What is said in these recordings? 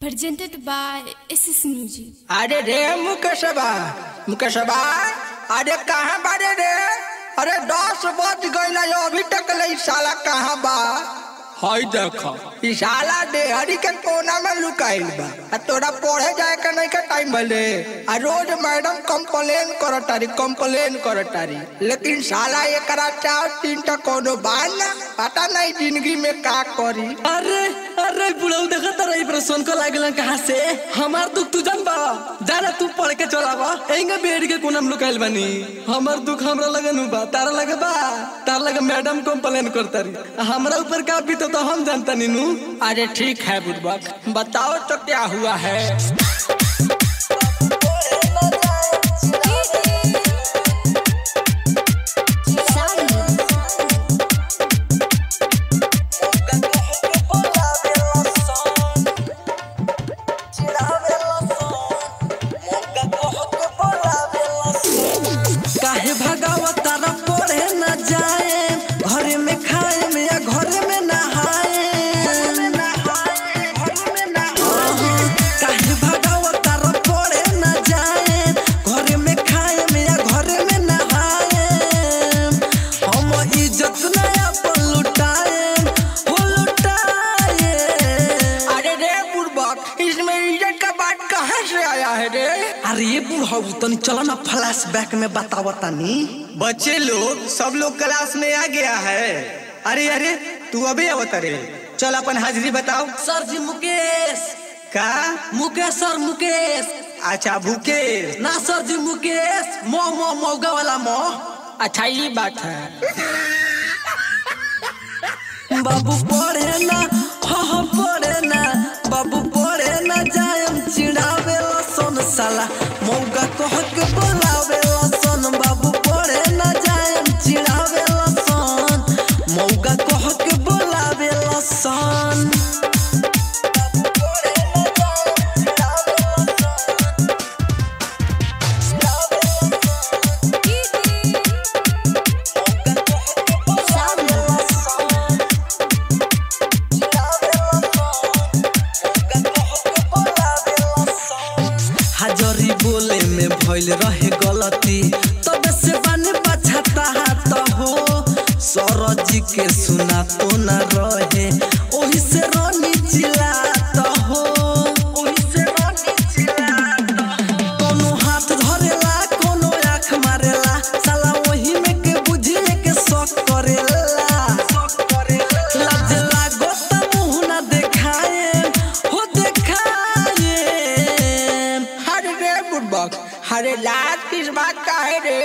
Presented by SS Music. अरे रे मुकेशबा अरे कहाँ बारे रे? अरे 10 बज गइल अभी तक ले साला कहाँ बा? हाय देखो ई साला डेहरी के कोना में लुकाइल बा। तोरा पढ़े जाए के नहीं के टाइम भले रोज मैडम कंप्लेन करतारी लेकिन साला एकरा चार तीन टा कोनो बात ना पता नहीं जिंदगी में का करी। अरे बुढ़ऊ देखा तारा ई प्रश्न को लागल कहां से हमार दुख तू जानबा जाना तू पढ़ के चलावा एंगे बेड के कोना में लुकाइल बानी। हमार दुख हमरा लगन बा तारा लगे बा तार लगे मैडम कंप्लेन करतारी हमरा ऊपर का भी तो हम जानता नीनू। अरे ठीक है बुढ़बक बताओ तो क्या हुआ है? काहे भगावा तारा पढ़े न जाए घरे में खाए में या घरे में नहाए काहे भगावा तारा पढ़े न जाए घरे में खाए में या घरे में नहाए हम इज्जत नया पर लुटाए। अरे रे बुढ़बक इसमें इज्जत का बात कहाँ से आया है रे? अरे ये बुढ़ऊ तनी चलो ना फ्लैशबैक में बताओ तनी। बच्चे लोग सब लोग क्लास में आ गया है। अरे तू अभी आवत रे चल अपन हाजिरी बताओ। सर जी मुकेश का मुकेश सर मुकेश। अच्छा भूकेश ना सर जी मुकेश मौगा वाला मो। अच्छा ये बात है। बाबू पढ़े ना हाँ पढ़े ना बाबू पढ़े ना जायम चिढ़ावे सन साला मौगा कह के बोलावे सन। बाबू पढ़े ना जायम चिढ़ावे सन मौगा कह के बोलावे सन। हजरी बोले में भइल रहे गलती तब से बने बछता तो हो सरज के सुना तो न रहे ओही से रानी चिल्ला तो हो कोनो हाथ धरेला कोनो आँख मारेला साला वही में के बुझिए के शौक करेला लाज लागो त मुँह न देखाए हो देखाए। अरे रे बुढ़बक अरे लाज किस बात का है रे?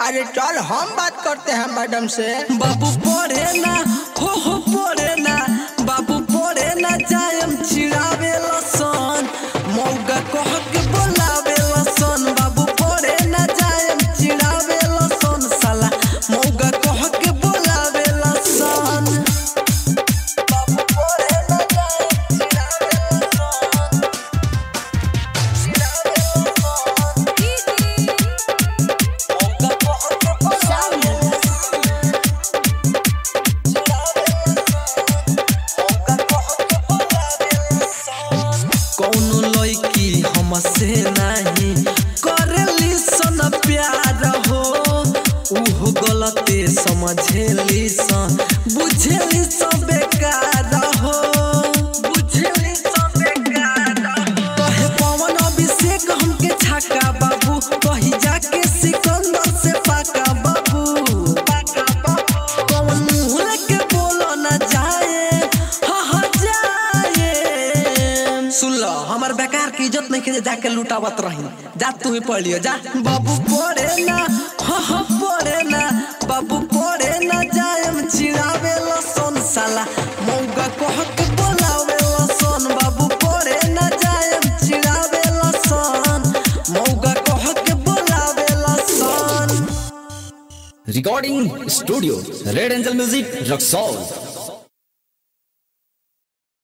अरे चल हम बात करते हैं मैडम से। बाबू पढ़े ना हो पढ़े ना बाबू पढ़े ना जायम चिढ़ावे सन मौगा कह के बोलावे सन। बाबू पढ़े ना जायम चिढ़ावे सन साला मौगा कह के बोलावे सन। बाबू पढ़े ना जायम कौनो लड़की हमसे नहीं करेली सन प्यार हो उहो गलते समझेली सन बुझेली सन बेकार हो कहे पवन अभिषेक हमके छाका बाबू कही जाके सिकंदर से पाका बाबू कौन मुँह लेके बोलो ना जाए हाँ जाए। सुन लो हमार बेकार की इज्जत नहीं के जाके लुटावत रही जा तू ही पढ़ लियो जा। बाबू पढ़े ना हाँ पढ़े ना बाबू पढ़े ना जायम चिढ़ावे सन साला मौगा कह के बोलावे सन। बाबू पढ़े ना जायम चिढ़ावे सन मौगा कह के बोलावे सन। Recording Studio Red Angel Music Roxol।